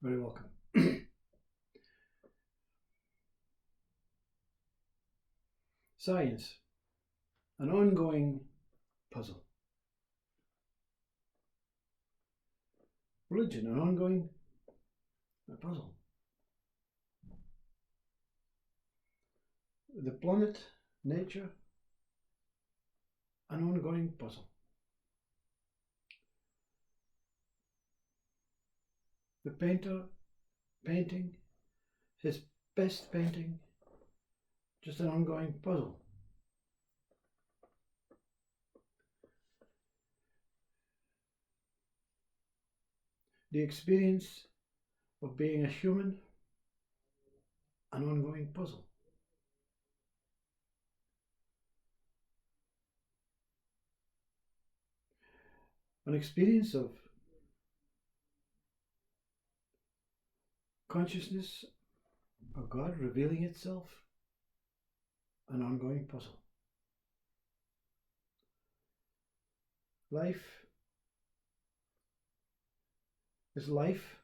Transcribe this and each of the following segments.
Very welcome. Science, an ongoing puzzle. Religion, an ongoing puzzle. The planet, nature, an ongoing puzzle. The painter painting his best painting, just an ongoing puzzle. The experience of being a human, an ongoing puzzle. An experience of consciousness of God revealing itself, an ongoing puzzle. Life is life,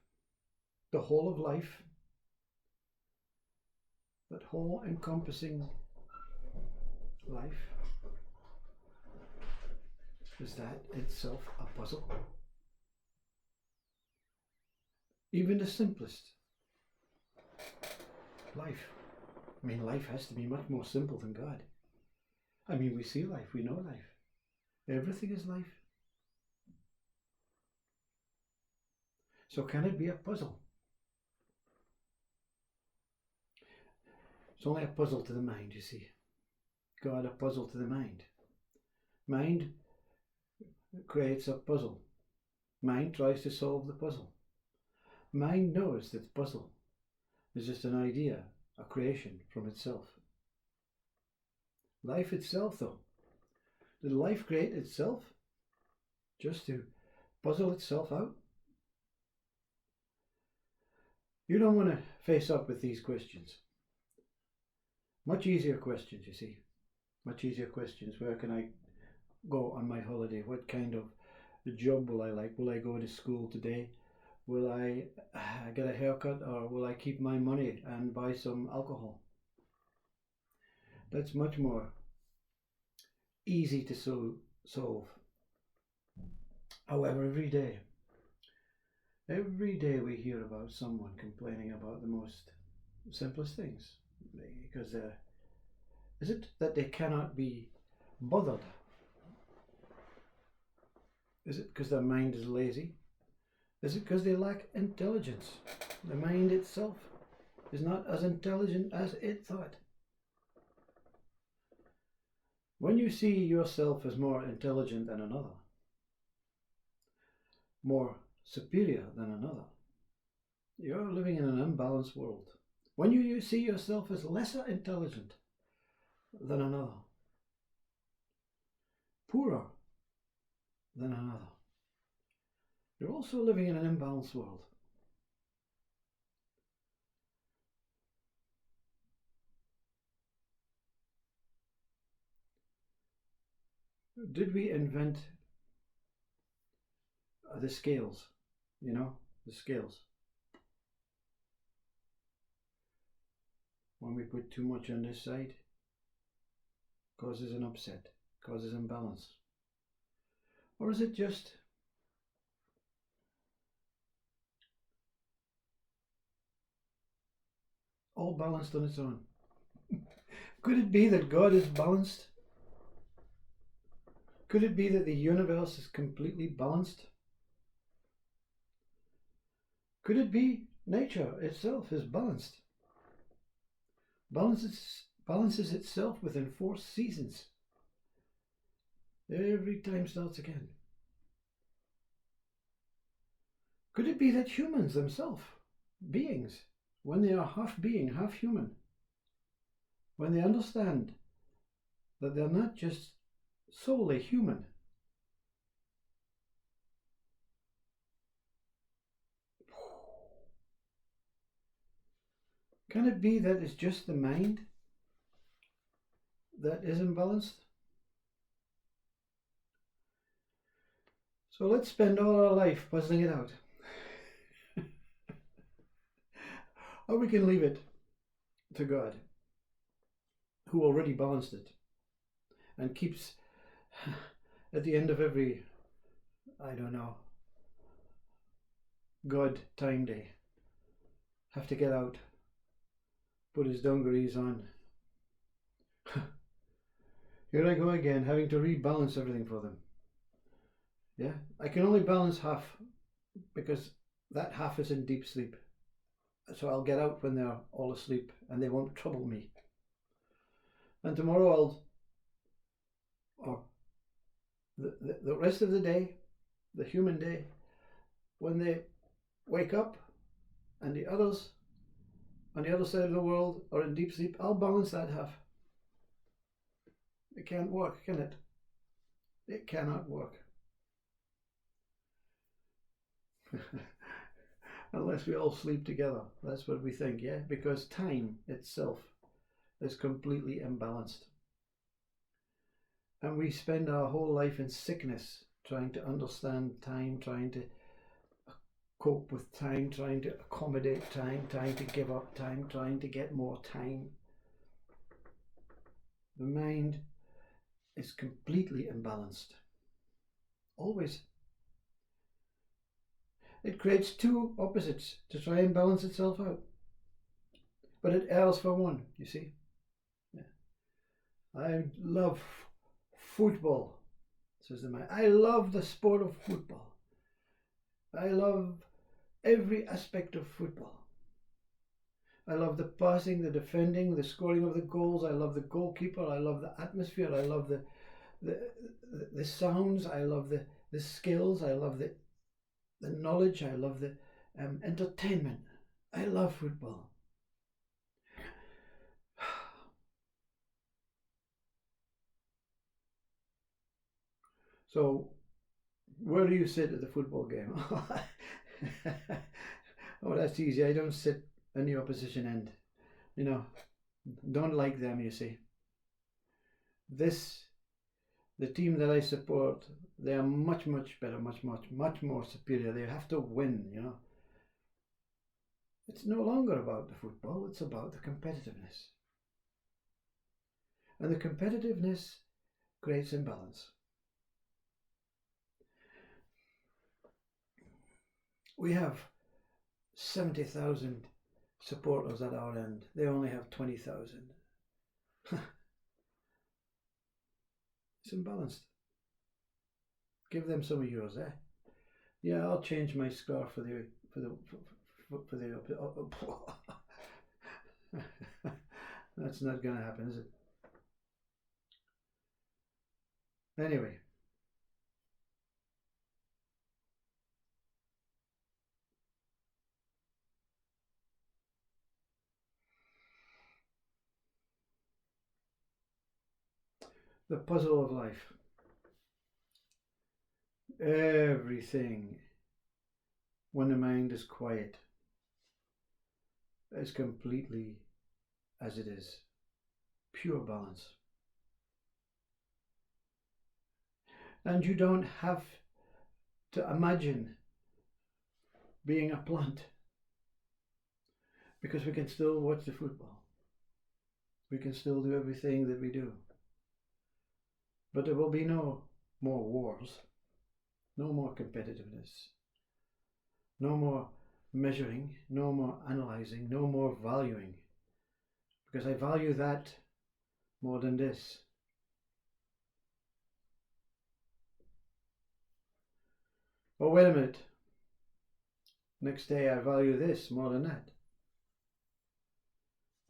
the whole of life, that whole encompassing life. Is that itself a puzzle? Even the simplest life. I mean, life has to be much more simple than God. I mean, we see life, we know life. Everything is life. So can it be a puzzle? It's only a puzzle to the mind, you see. God, a puzzle to the mind. Mind creates a puzzle. Mind tries to solve the puzzle. Mind knows that the puzzle is just an idea, a creation from itself. Life itself, though, did life create itself just to puzzle itself out? You don't want to face up with these questions. Much easier questions, you see. Much easier questions. Where can I go on my holiday? What kind of job will I like? Will I go to school today? Will I get a haircut, or will I keep my money and buy some alcohol? That's much more easy to solve. However, every day we hear about someone complaining about the most simplest things. Because is it that they cannot be bothered? Is it because their mind is lazy? Is it because they lack intelligence? The mind itself is not as intelligent as it thought. When you see yourself as more intelligent than another, more superior than another, you're living in an imbalanced world. When you see yourself as lesser intelligent than another, poorer than another, you're also living in an imbalanced world. Did we invent the scales? You know, the scales. When we put too much on this side, causes an upset, causes imbalance. Or is it just all balanced on its own? Could it be that God is balanced? Could it be that the universe is completely balanced? Could it be nature itself is balanced? Balances itself within 4 seasons. Every time starts again. Could it be that humans themselves, beings, when they are half being, half human, when they understand that they're not just solely human, can it be that it's just the mind that is imbalanced? So let's spend all our life puzzling it out. Or we can leave it to God, who already balanced it and keeps at the end of every, I don't know, God time day, have to get out, put his dungarees on. Here I go again, having to rebalance everything for them. Yeah, I can only balance half because that half is in deep sleep. So I'll get out when they're all asleep and they won't trouble me. And tomorrow or the rest of the day, the human day, when they wake up and the others on the other side of the world are in deep sleep, I'll balance that half. It can't work, can it? It cannot work. Unless we all sleep together. That's what we think, yeah? Because time itself is completely imbalanced. And we spend our whole life in sickness trying to understand time, trying to cope with time, trying to accommodate time, trying to give up time, trying to get more time. The mind is completely imbalanced. Always. It creates two opposites to try and balance itself out. But it errs for one, you see. Yeah. I love football, says the man. I love the sport of football. I love every aspect of football. I love the passing, the defending, the scoring of the goals. I love the goalkeeper. I love the atmosphere. I love the sounds. I love the skills. I love the knowledge. I love the entertainment. I love football. So, where do you sit at the football game? Oh, that's easy. I don't sit on the opposition end. You know, don't like them, you see. The team that I support, they are much better, much more superior. They have to win, you know. It's no longer about the football, it's about the competitiveness. And the competitiveness creates imbalance. We have 70,000 supporters at our end. They only have 20,000. It's imbalanced. Give them some of yours, eh? Yeah, I'll change my scarf for the That's not going to happen, is it? Anyway. The puzzle of life. Everything, when the mind is quiet, is completely as it is. Pure balance. And you don't have to imagine being a plant, because we can still watch the football. We can still do everything that we do. But there will be no more wars, no more competitiveness, no more measuring, no more analyzing, no more valuing, because I value that more than this. Oh, wait a minute. Next day I value this more than that.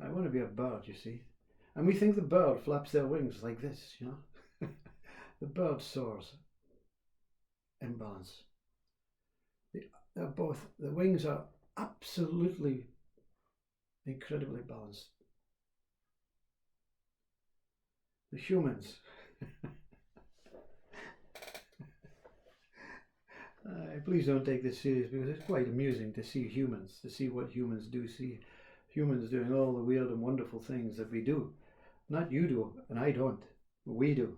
I want to be a bird, you see. And we think the bird flaps their wings like this, you know. The bird soars in balance. They're both, the wings are absolutely incredibly balanced. The humans. Please don't take this serious, because it's quite amusing to see humans, to see what humans do, see humans doing all the weird and wonderful things that we do. Not you do, and I don't, we do.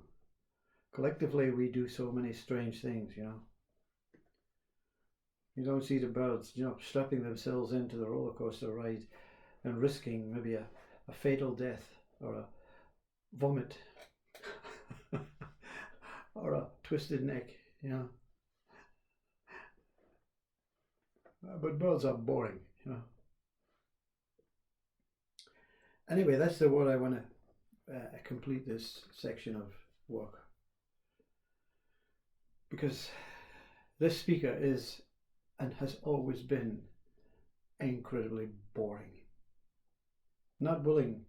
Collectively, we do so many strange things, you know. You don't see the birds, you know, strapping themselves into the roller coaster ride and risking maybe a fatal death or a vomit or a twisted neck, you know. But birds are boring, you know. Anyway, that's the word I want to complete this section of work. Because this speaker is and has always been incredibly boring. Not willing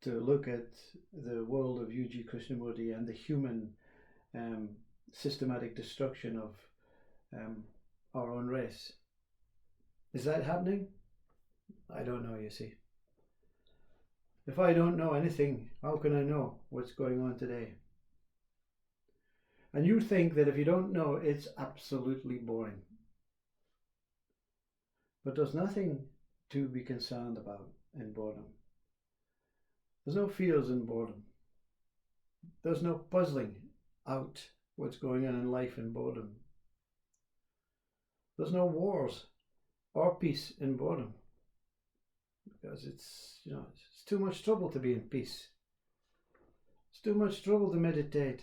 to look at the world of UG Krishnamurti and the human systematic destruction of our own race. Is that happening? I don't know, you see. If I don't know anything, how can I know what's going on today? And you think that if you don't know, it's absolutely boring. But there's nothing to be concerned about in boredom. There's no fears in boredom. There's no puzzling out what's going on in life in boredom. There's no wars or peace in boredom. Because it's too much trouble to be in peace. It's too much trouble to meditate.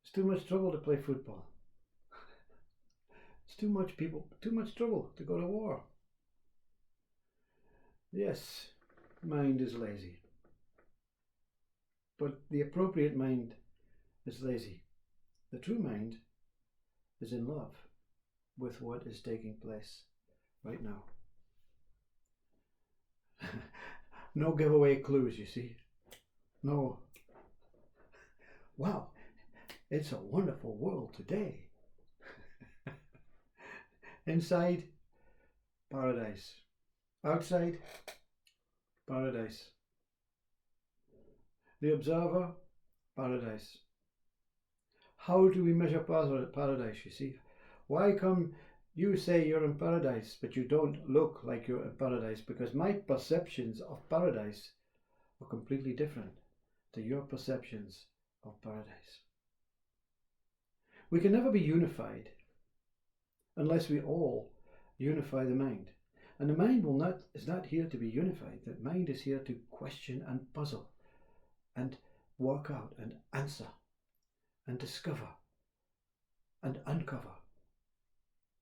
It's too much trouble to play football. It's too much trouble to go to war. Yes, mind is lazy. But the appropriate mind is lazy. The true mind is in love with what is taking place right now. No giveaway clues, you see. No. Wow, it's a wonderful world today. Inside, paradise. Outside, paradise. The observer, paradise. How do we measure paradise, you see? Why come you say you're in paradise, but you don't look like you're in paradise? Because my perceptions of paradise are completely different to your perceptions of paradise. We can never be unified unless we all unify the mind. And the mind is not here to be unified. The mind is here to question and puzzle and work out and answer and discover and uncover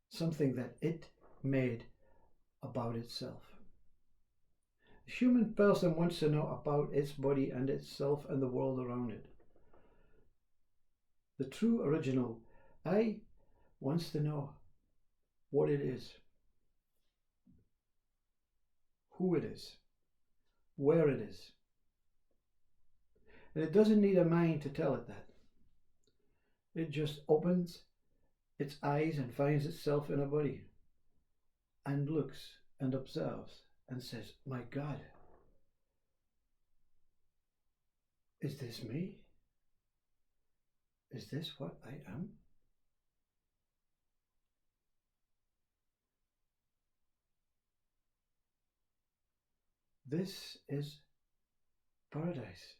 something that it made about itself. The human person wants to know about its body and itself and the world around it. The true original I wants to know what it is, who it is, where it is. And it doesn't need a mind to tell it that. It just opens its eyes and finds itself in a body and looks and observes and says, my God, is this me? Is this what I am? This is paradise.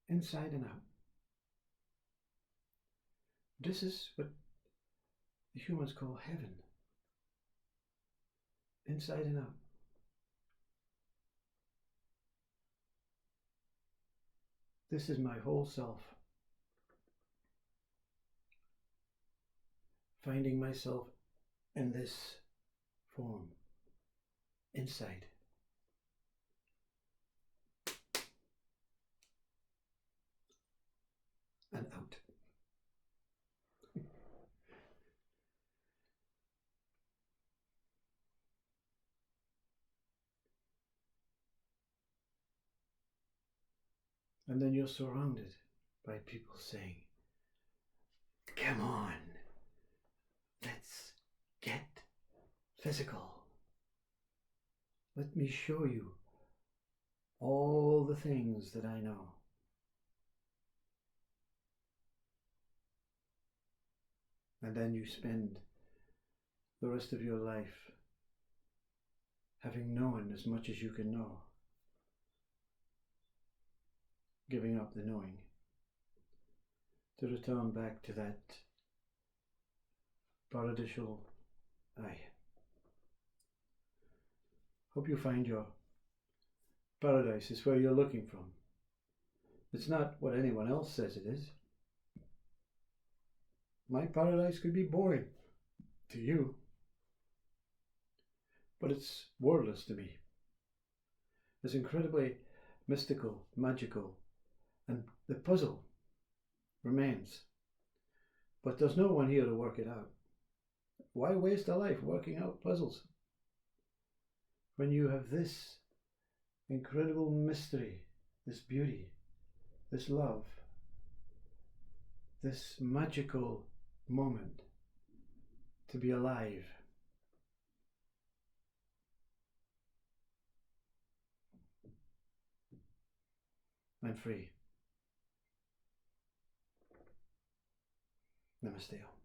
Inside and out. This is what the humans call heaven. Inside and out. This is my whole self. Finding myself in this form. Inside. And out. And then you're surrounded by people saying, come on, let's get physical. Let me show you all the things that I know. And then you spend the rest of your life having known as much as you can know, giving up the knowing, to return back to that paradisial Aye. Hope you find your paradise is where you're looking from. It's not what anyone else says it is. My paradise could be boring to you, but it's wordless to me. It's incredibly mystical, magical, and the puzzle remains. But there's no one here to work it out. Why waste a life working out puzzles when you have this incredible mystery, this beauty, this love, this magical moment to be alive? I'm free. Namaste.